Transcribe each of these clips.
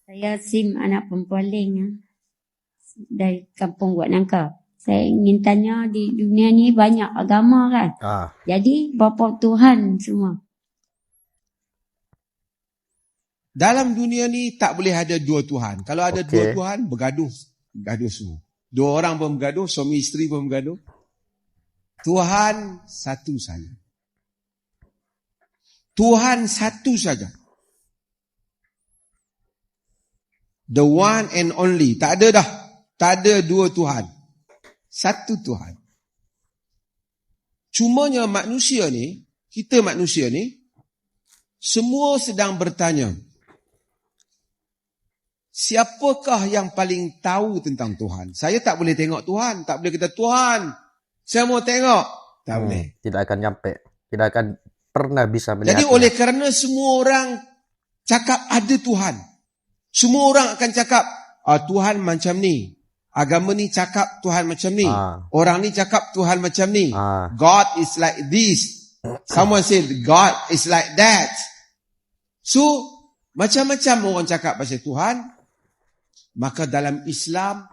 Saya Sim, anak perempuan Ling dari kampung Buat Nangka. Saya ingin tanya, di dunia ni banyak agama kan? Jadi berapa Tuhan semua? Dalam dunia ni tak boleh ada dua Tuhan. Kalau ada dua Tuhan, bergaduh semua. Dua orang pun bergaduh, suami isteri pun bergaduh. Tuhan satu saja. Tuhan satu saja. The one and only. Tak ada dah. Tak ada dua Tuhan. Satu Tuhan. Cumanya manusia ni, kita manusia ni, semua sedang bertanya, siapakah yang paling tahu tentang Tuhan? Saya tak boleh tengok Tuhan. Tak boleh kata, Tuhan, saya mau tengok. Tak boleh. Tidak akan nyampe. Tidak akan pernah bisa melihatnya. Jadi oleh kerana semua orang cakap ada Tuhan, semua orang akan cakap, Tuhan macam ni. Agama ni cakap Tuhan macam ni. Orang ni cakap Tuhan macam ni. God is like this. Someone said God is like that. So, macam-macam orang cakap pasal Tuhan. Maka dalam Islam,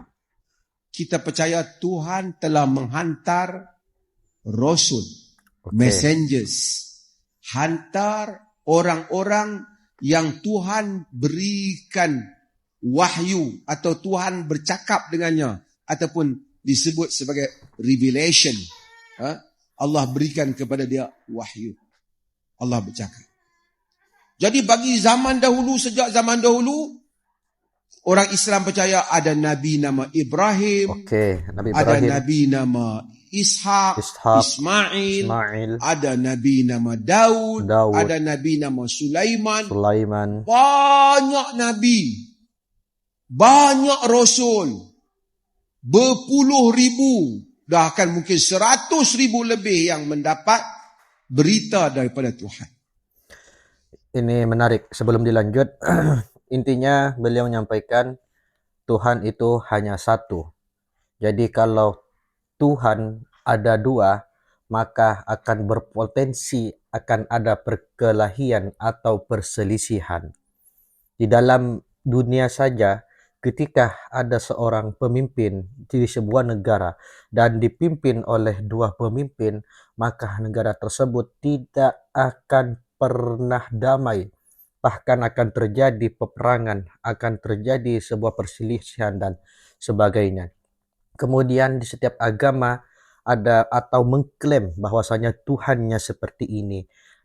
kita percaya Tuhan telah menghantar Rasul, messengers. Hantar orang-orang yang Tuhan berikan wahyu atau Tuhan bercakap dengannya ataupun disebut sebagai revelation. Allah berikan kepada dia wahyu. Allah bercakap. Jadi bagi zaman dahulu, sejak zaman dahulu, orang Islam percaya ada Nabi nama Ibrahim, ada Nabi nama Ishak, Ismail, ada Nabi nama Daud, ada Nabi nama Sulaiman. Banyak Nabi, banyak Rasul, berpuluh ribu, bahkan mungkin 100,000 lebih yang mendapat berita daripada Tuhan. Ini menarik. Sebelum dilanjut, intinya beliau menyampaikan Tuhan itu hanya satu. Jadi kalau Tuhan ada dua, maka akan berpotensi akan ada perkelahian atau perselisihan. Di dalam dunia saja, ketika ada seorang pemimpin di sebuah negara dan dipimpin oleh dua pemimpin, maka negara tersebut tidak akan pernah damai. Bahkan akan terjadi peperangan, akan terjadi sebuah perselisihan dan sebagainya. Kemudian di setiap agama ada atau mengklaim bahwasanya Tuhannya seperti ini.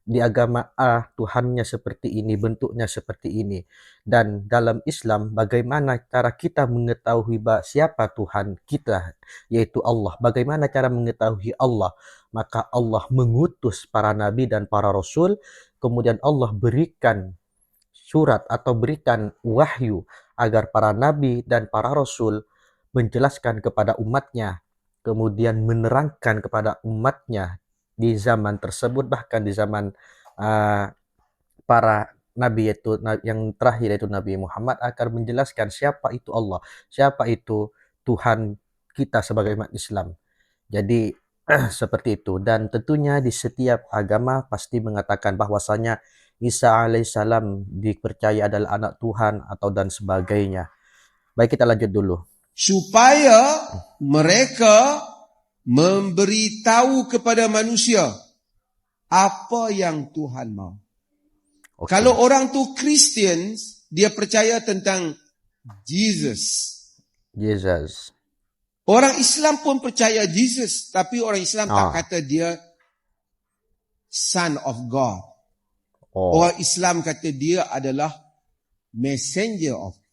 Di agama A, Tuhannya seperti ini, bentuknya seperti ini. Dan dalam Islam, bagaimana cara kita mengetahui siapa Tuhan kita, yaitu Allah. Bagaimana cara mengetahui Allah? Maka Allah mengutus para nabi dan para rasul, kemudian Allah berikan surat atau berikan wahyu agar para nabi dan para rasul menjelaskan kepada umatnya, kemudian menerangkan kepada umatnya di zaman tersebut, bahkan di zaman para nabi, yaitu yang terakhir yaitu Nabi Muhammad, akan menjelaskan siapa itu Allah, siapa itu Tuhan kita sebagai umat Islam. Jadi seperti itu. Dan tentunya di setiap agama pasti mengatakan bahwasanya Isa alaihissalam dipercaya adalah anak Tuhan atau dan sebagainya. Baik, kita lanjut dulu. Supaya mereka memberitahu kepada manusia apa yang Tuhan mau. Kalau orang tu Kristian, dia percaya tentang Jesus. Orang Islam pun percaya Jesus, tapi orang Islam tak kata dia Son of God. Orang Islam kata dia adalah Messenger of God.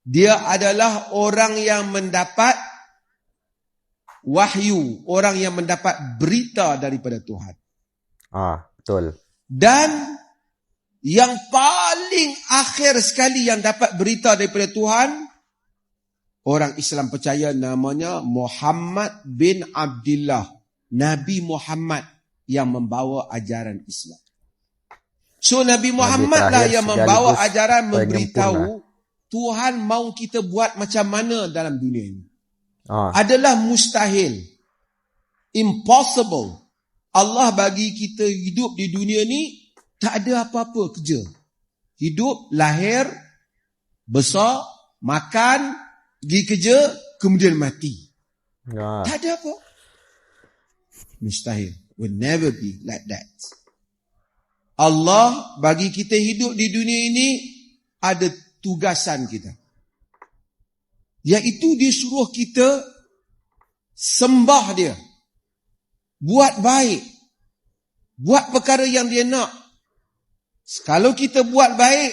Dia adalah orang yang mendapat wahyu, orang yang mendapat berita daripada Tuhan. Betul. Dan yang paling akhir sekali yang dapat berita daripada Tuhan, orang Islam percaya namanya Muhammad bin Abdullah, Nabi Muhammad yang membawa ajaran Islam. So Nabi Muhammad lah yang membawa ajaran, memberitahu Tuhan mau kita buat macam mana dalam dunia ini. Adalah mustahil, impossible. Allah bagi kita hidup di dunia ni tak ada apa-apa kerja. Hidup, lahir, Besar, makan, pergi kerja, kemudian mati. Tak ada apa. Mustahil. Will never be like that. Allah bagi kita hidup di dunia ini ada tugasan kita. Iaitu dia suruh kita sembah dia. Buat baik. Buat perkara yang dia nak. Kalau kita buat baik,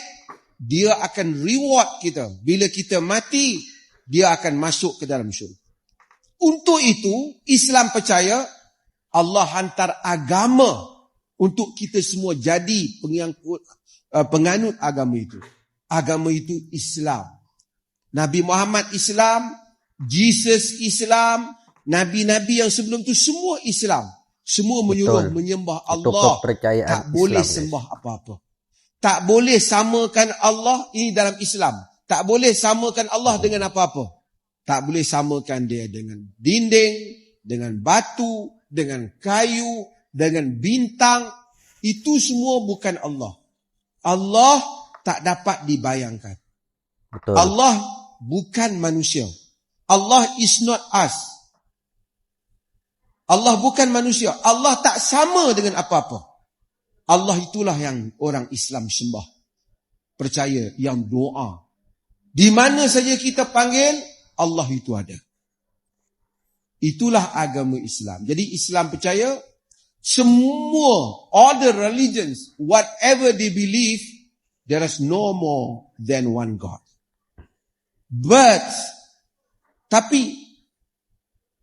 dia akan reward kita. Bila kita mati, dia akan masuk ke dalam syurga. Untuk itu, Islam percaya Allah hantar agama untuk kita semua jadi penganut agama itu. Agama itu Islam. Nabi Muhammad Islam, Jesus Islam, Nabi-Nabi yang sebelum itu semua Islam. Semua menyuruh menyembah Allah. Tak boleh sembah apa-apa. Tak boleh samakan Allah, ini dalam Islam. Tak boleh samakan Allah dengan apa-apa. Tak boleh samakan dia dengan dinding, dengan batu, dengan kayu, dengan bintang. Itu semua bukan Allah. Allah tak dapat dibayangkan. Betul. Allah bukan manusia. Allah is not us. Allah bukan manusia. Allah tak sama dengan apa-apa. Allah itulah yang orang Islam sembah. Percaya, yang doa. Di mana saja kita panggil, Allah itu ada. Itulah agama Islam. Jadi Islam percaya, semua, all the religions, whatever they believe, there is no more than one God. Tapi,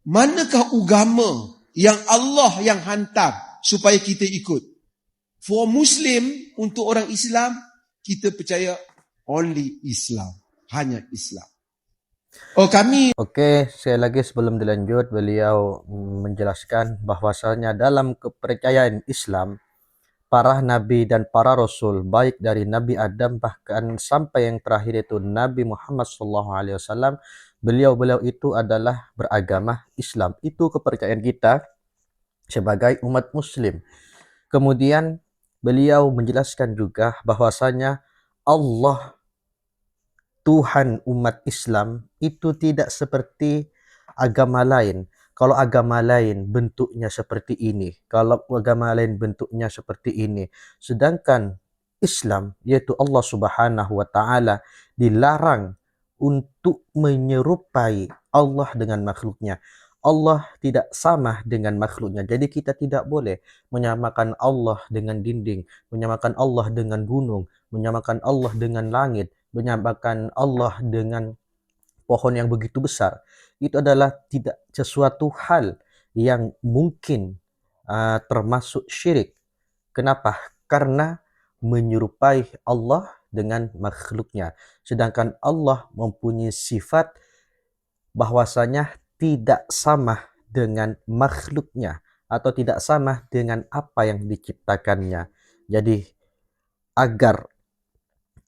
manakah agama yang Allah yang hantar supaya kita ikut? For Muslim, untuk orang Islam, kita percaya only Islam. Hanya Islam. Okey, sekali lagi sebelum dilanjut, beliau menjelaskan bahwasanya dalam kepercayaan Islam, para nabi dan para rasul, baik dari Nabi Adam bahkan sampai yang terakhir itu Nabi Muhammad SAW, beliau-beliau itu adalah beragama Islam. Itu kepercayaan kita sebagai umat Muslim. Kemudian beliau menjelaskan juga bahwasanya Allah, Tuhan umat Islam, itu tidak seperti agama lain. Kalau agama lain bentuknya seperti ini, kalau agama lain bentuknya seperti ini. Sedangkan Islam, yaitu Allah Subhanahu wa Ta'ala, dilarang untuk menyerupai Allah dengan makhluknya. Allah tidak sama dengan makhluknya. Jadi kita tidak boleh menyamakan Allah dengan dinding, menyamakan Allah dengan gunung, menyamakan Allah dengan langit, menyamakan Allah dengan pohon yang begitu besar. Itu adalah tidak sesuatu hal yang mungkin termasuk syirik. Kenapa? Karena menyerupai Allah dengan makhluknya. Sedangkan Allah mempunyai sifat bahwasanya tidak sama dengan makhluknya atau tidak sama dengan apa yang diciptakannya. Jadi agar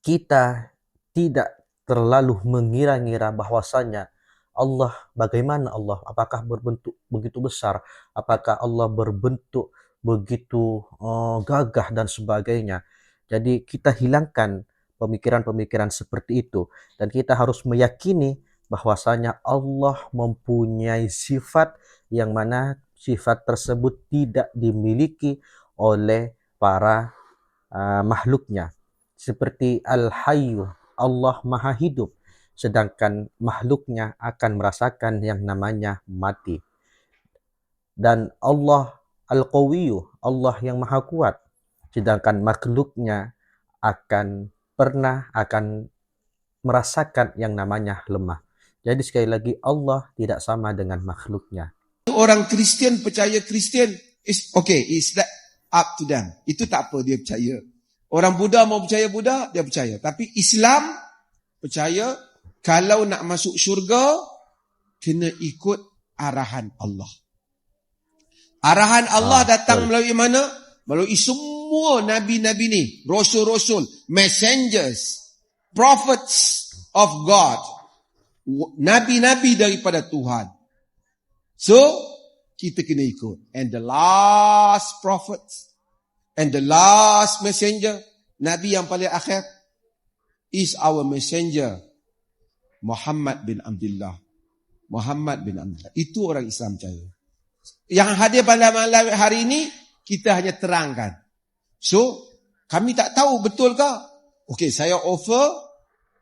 kita tidak terlalu mengira-ngira bahwasanya Allah, bagaimana Allah? Apakah berbentuk begitu besar? Apakah Allah berbentuk begitu gagah dan sebagainya? Jadi kita hilangkan pemikiran-pemikiran seperti itu. Dan kita harus meyakini bahwasanya Allah mempunyai sifat yang mana sifat tersebut tidak dimiliki oleh para makhluknya. Seperti Al-Hayyu, Allah Maha Hidup, sedangkan makhluknya akan merasakan yang namanya mati. Dan Allah Al-Qawiyyu, Allah yang Maha Kuat, sedangkan makhluknya akan merasakan yang namanya lemah. Jadi sekali lagi Allah tidak sama dengan makhluknya. Orang Kristian percaya Kristian is okay, is that up to them. Itu tak apa dia percaya. Orang Buddha mau percaya Buddha, dia percaya. Tapi Islam percaya kalau nak masuk syurga, kena ikut arahan Allah. Arahan Allah datang melalui mana? Melalui semua nabi-nabi ni, rasul-rasul, messengers, prophets of God, nabi-nabi daripada Tuhan. So, kita kena ikut. And the last prophets, and the last messenger, nabi yang paling akhir, is our messenger, Muhammad bin Abdullah. Muhammad bin Abdullah. Itu orang Islam percaya. Yang hadir pada malam hari ini, kita hanya terangkan. So, kami tak tahu betul ke? Okey, saya offer,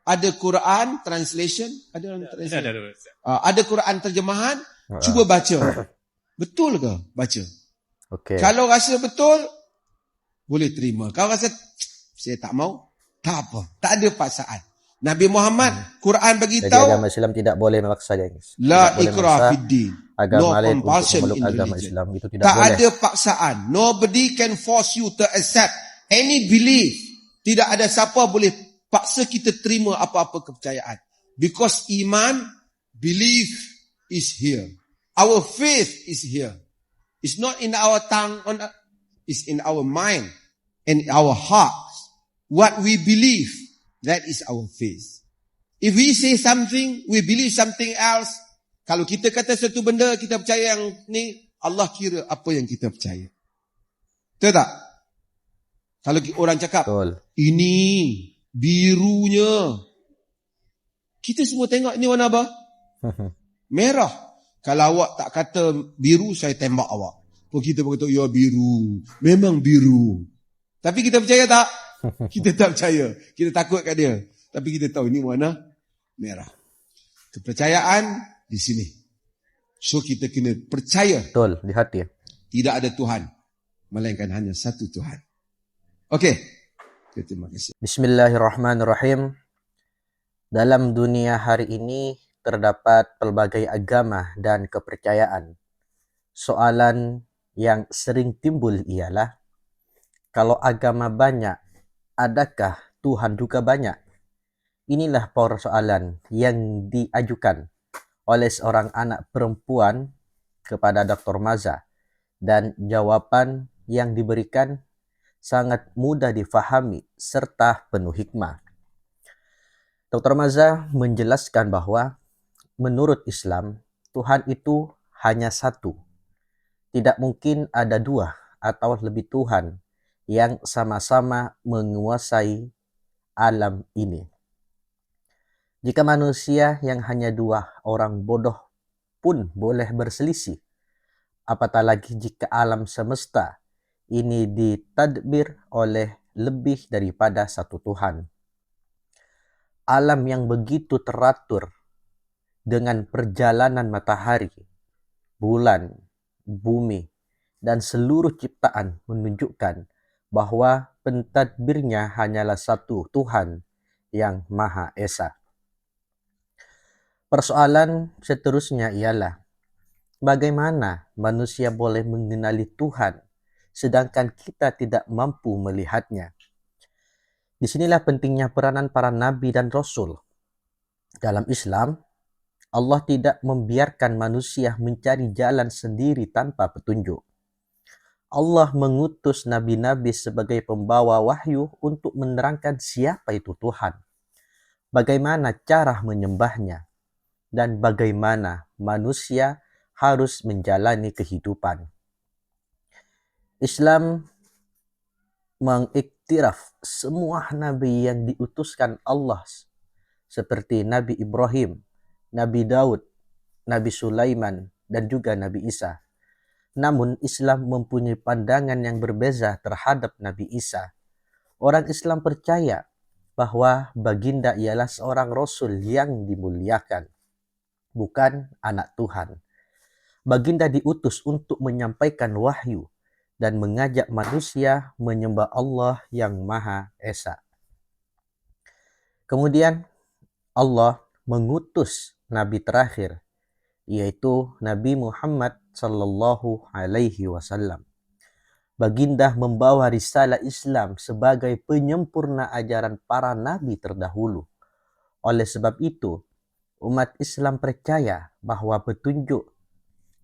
ada Quran translation, ada Quran terjemahan, cuba baca. Betul ke baca? Okay. Kalau rasa betul, boleh terima. Kalau rasa saya tak mau, tak apa. Tak ada paksaan. Nabi Muhammad, Quran bagi Jadi tahu, agama Islam tidak boleh memaksa, guys. la ikrah fid din. No Agama lain untuk compulsion memeluk in agama religion. Islam itu tidak Tak boleh. ada paksaan. Nobody can force you to accept any belief. Tidak ada siapa boleh paksa kita terima apa-apa kepercayaan. Because iman, belief is here. Our faith is here. It's not in our tongue, it's in our mind and our hearts. What we believe, that is our faith. If we say something, we believe something else. Kalau kita kata satu benda, kita percaya yang ni, Allah kira apa yang kita percaya. Betul tak? Kalau orang cakap, Betul. Ini birunya. Kita semua tengok, ini warna apa? Merah. Kalau awak tak kata biru, saya tembak awak. Kalau kita berkata, ya biru. Memang biru. Tapi kita percaya tak? Kita tak percaya. Kita takut kat dia. Tapi kita tahu ini warna merah. Kepercayaan di sini. So kita kena percaya. Betul, di hati. Tidak ada Tuhan. Melainkan hanya satu Tuhan. Okey. Terima kasih. Bismillahirrahmanirrahim. Dalam dunia hari ini terdapat pelbagai agama dan kepercayaan. Soalan yang sering timbul ialah, kalau agama banyak, adakah Tuhan juga banyak? Inilah persoalan yang diajukan oleh seorang anak perempuan kepada Dr. Maza, dan jawapan yang diberikan sangat mudah difahami serta penuh hikmah. Dr. Maza menjelaskan bahwa menurut Islam, Tuhan itu hanya satu. Tidak mungkin ada dua atau lebih Tuhan yang sama-sama menguasai alam ini. Jika manusia yang hanya dua orang bodoh pun boleh berselisih, apatah lagi jika alam semesta ini ditadbir oleh lebih daripada satu Tuhan. Alam yang begitu teratur dengan perjalanan matahari, bulan, bumi, dan seluruh ciptaan menunjukkan bahwa pentadbirnya hanyalah satu Tuhan yang Maha Esa. Persoalan seterusnya ialah, bagaimana manusia boleh mengenali Tuhan sedangkan kita tidak mampu melihatnya? Disinilah pentingnya peranan para nabi dan rasul. Dalam Islam, Allah tidak membiarkan manusia mencari jalan sendiri tanpa petunjuk. Allah mengutus nabi-nabi sebagai pembawa wahyu untuk menerangkan siapa itu Tuhan, bagaimana cara menyembahnya, dan bagaimana manusia harus menjalani kehidupan. Islam mengiktiraf semua nabi yang diutuskan Allah, seperti Nabi Ibrahim, Nabi Daud, Nabi Sulaiman, dan juga Nabi Isa. Namun Islam mempunyai pandangan yang berbeza terhadap Nabi Isa. Orang Islam percaya bahwa baginda ialah seorang Rasul yang dimuliakan, bukan anak Tuhan. Baginda diutus untuk menyampaikan wahyu dan mengajak manusia menyembah Allah yang Maha Esa. Kemudian Allah mengutus Nabi terakhir, yaitu Nabi Muhammad sallallahu alaihi wasallam. Baginda membawa risalah Islam sebagai penyempurna ajaran para nabi terdahulu. Oleh sebab itu, umat Islam percaya bahwa petunjuk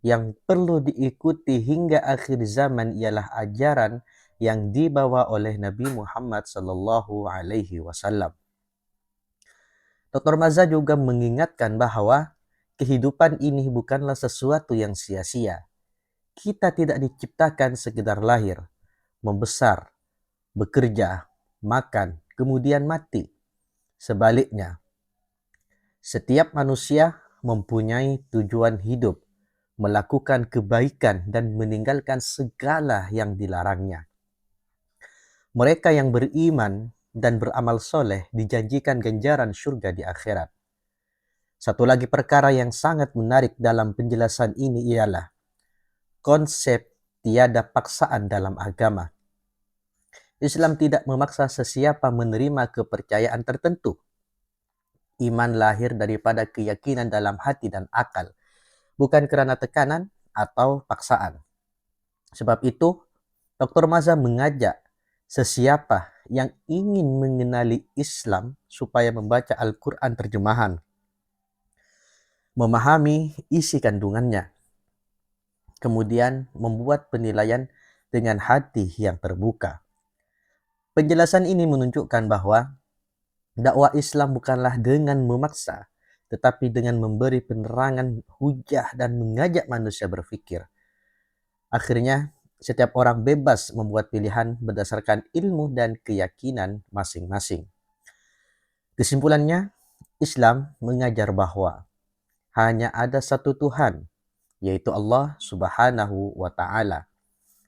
yang perlu diikuti hingga akhir zaman ialah ajaran yang dibawa oleh Nabi Muhammad sallallahu alaihi wasallam. Dr. Maza juga mengingatkan bahwa kehidupan ini bukanlah sesuatu yang sia-sia. Kita tidak diciptakan sekedar lahir, membesar, bekerja, makan, kemudian mati. Sebaliknya, setiap manusia mempunyai tujuan hidup, melakukan kebaikan dan meninggalkan segala yang dilarangnya. Mereka yang beriman dan beramal soleh dijanjikan ganjaran surga di akhirat. Satu lagi perkara yang sangat menarik dalam penjelasan ini ialah konsep tiada paksaan dalam agama. Islam tidak memaksa sesiapa menerima kepercayaan tertentu. Iman lahir daripada keyakinan dalam hati dan akal, bukan kerana tekanan atau paksaan. Sebab itu, Dr. Maza mengajak sesiapa yang ingin mengenali Islam supaya membaca Al-Quran terjemahan, memahami isi kandungannya, kemudian membuat penilaian dengan hati yang terbuka. Penjelasan ini menunjukkan bahwa dakwah Islam bukanlah dengan memaksa, tetapi dengan memberi penerangan hujah dan mengajak manusia berfikir. Akhirnya, setiap orang bebas membuat pilihan berdasarkan ilmu dan keyakinan masing-masing. Kesimpulannya, Islam mengajar bahwa hanya ada satu Tuhan, yaitu Allah Subhanahu wa Ta'ala.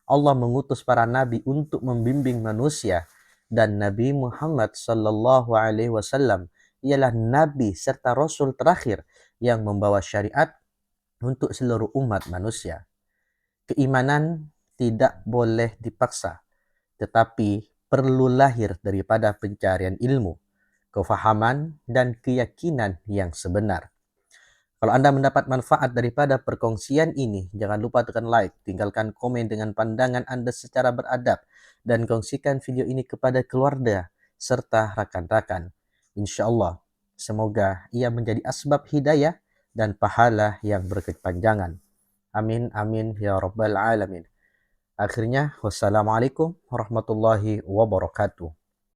Allah mengutus para nabi untuk membimbing manusia, dan Nabi Muhammad sallallahu alaihi wasallam ialah nabi serta rasul terakhir yang membawa syariat untuk seluruh umat manusia. Keimanan tidak boleh dipaksa, tetapi perlu lahir daripada pencarian ilmu, kefahaman dan keyakinan yang sebenar. Kalau Anda mendapat manfaat daripada perkongsian ini, jangan lupa tekan like, tinggalkan komen dengan pandangan Anda secara beradab, dan kongsikan video ini kepada keluarga serta rakan-rakan. InsyaAllah, semoga ia menjadi asbab hidayah dan pahala yang berkepanjangan. Amin, amin, ya Rabbal Alamin. Akhirnya, wassalamualaikum warahmatullahi wabarakatuh.